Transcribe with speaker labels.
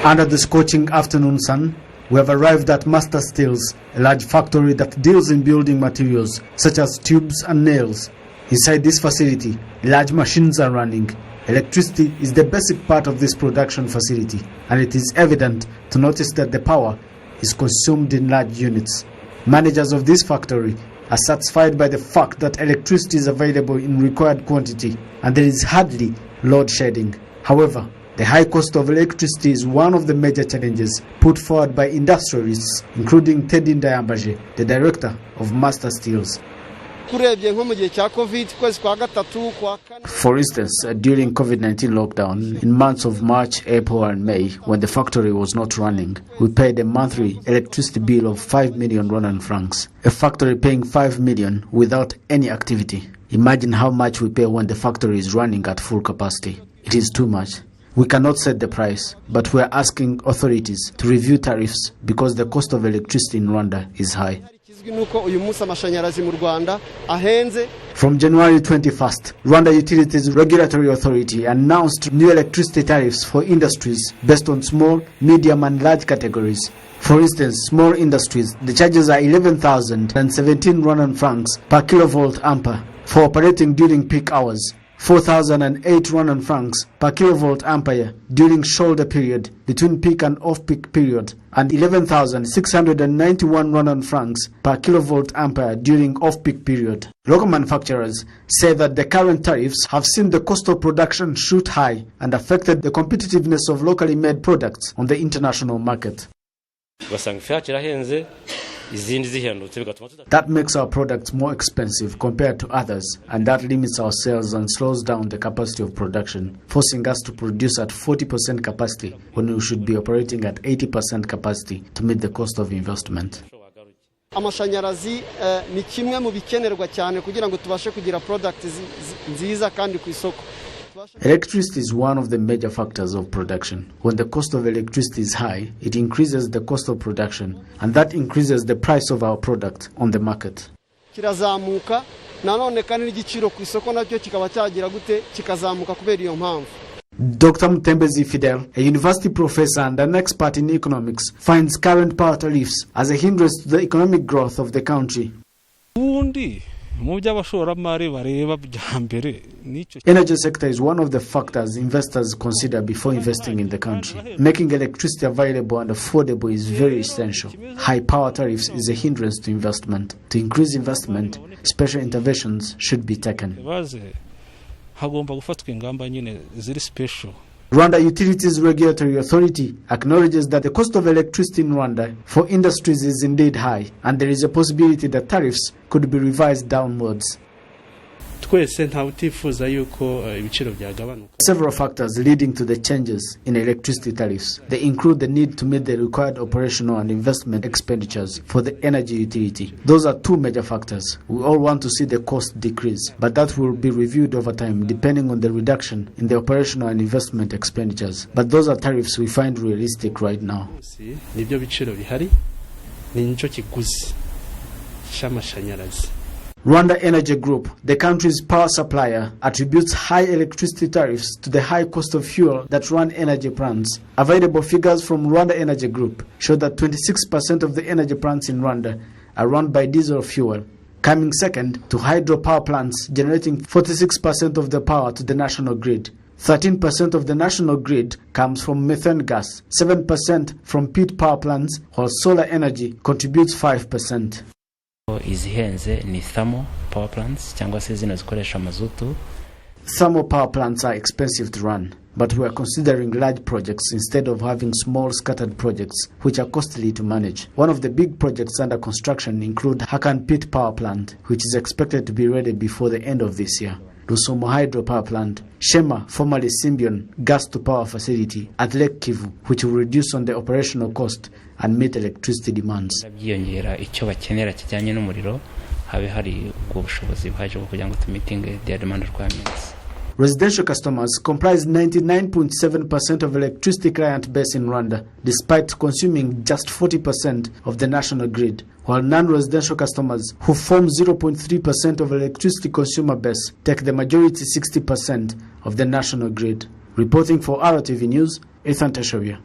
Speaker 1: Under the scorching afternoon sun, we have arrived at Master Steels, a large factory that deals in building materials such as tubes and nails. Inside this facility, large machines are running. Electricity is the basic part of this production facility, and it is evident to notice that the power is consumed in large units. Managers of this factory are satisfied by the fact that electricity is available in required quantity and there is hardly load shedding. However, the high cost of electricity is one of the major challenges put forward by industrialists, including Teddy Ndayambaje, the director of Master Steels. For instance, during COVID-19 lockdown, in months of March, April and May, when the factory was not running, we paid a monthly electricity bill of 5 million Rwandan francs. A factory paying 5 million without any activity. Imagine how much we pay when the factory is running at full capacity. It is too much. We cannot set the price, but we are asking authorities to review tariffs because the cost of electricity in Rwanda is high. From January 21st, Rwanda Utilities Regulatory Authority announced new electricity tariffs for industries based on small, medium and large categories. For instance, small industries, the charges are 11,017 Rwandan francs per kilovolt ampere for operating during peak hours, 4,008 Rwandan francs per kilovolt ampere during shoulder period between peak and off-peak period, and 11,691 Rwandan francs per kilovolt ampere during off-peak period. Local manufacturers say that the current tariffs have seen the cost of production shoot high and affected the competitiveness of locally made products on the international market. That makes our products more expensive compared to others, and that limits our sales and slows down the capacity of production, forcing us to produce at 40% capacity when we should be operating at 80% capacity to meet the cost of investment.
Speaker 2: Amashanyarazi ni kimwe mu bikenerwa cyane kugira ngo tubashe kugira product nziza kandi ku isoko.
Speaker 1: Electricity is one of the major factors of production. When the cost of electricity is high, it increases the cost of production, and that increases the price of our product on the market.
Speaker 2: Kirazamuka nanone kandi n'igiciro ku isoko nacyo kikaba cyagira gute kikazamuka kubera iyo mpamvu.
Speaker 1: Dr. Mutembezi Fidel, a university professor and an expert in economics, finds current power tariffs as a hindrance to the economic growth of the country. Energy sector is one of the factors investors consider before investing in the country. Making electricity available and affordable is very essential. High power tariffs is a hindrance to investment. To increase investment, special interventions should be taken. Rwanda Utilities Regulatory Authority acknowledges that the cost of electricity in Rwanda for industries is indeed high, and there is a possibility that tariffs could be revised downwards. Several factors leading to the changes in electricity tariffs. They include the need to meet the required operational and investment expenditures for the energy utility. Those are two major factors. We all want to see the cost decrease, but that will be reviewed over time depending on the reduction in the operational and investment expenditures. But those are tariffs we find realistic right now. Rwanda Energy Group, the country's power supplier, attributes high electricity tariffs to the high cost of fuel that run energy plants. Available figures from Rwanda Energy Group show that 26% of the energy plants in Rwanda are run by diesel fuel, coming second to hydropower plants generating 46% of the power to the national grid. 13% of the national grid comes from methane gas, 7% from peat power plants, while solar energy contributes 5%.
Speaker 3: Izihenze ni thermal power plants cyangwa se zino zikoresha mazutu.
Speaker 1: Thermal power plants are expensive to run, but we are considering large projects instead of having small scattered projects which are costly to manage. One of the big projects under construction include Athan Peat Power Plant, which is expected to be ready before the end of this year. Rusumo Hydro Power Plant, Shema, formerly Symbion, gas-to-power facility at Lake Kivu, which will reduce on the operational cost and meet electricity demands. Residential customers comprise 99.7% of electricity client base in Rwanda, despite consuming just 40% of the national grid, while non-residential customers, who form 0.3% of electricity consumer base, take the majority 60% of the national grid. Reporting for RwandaTV News, Athan Tashobya.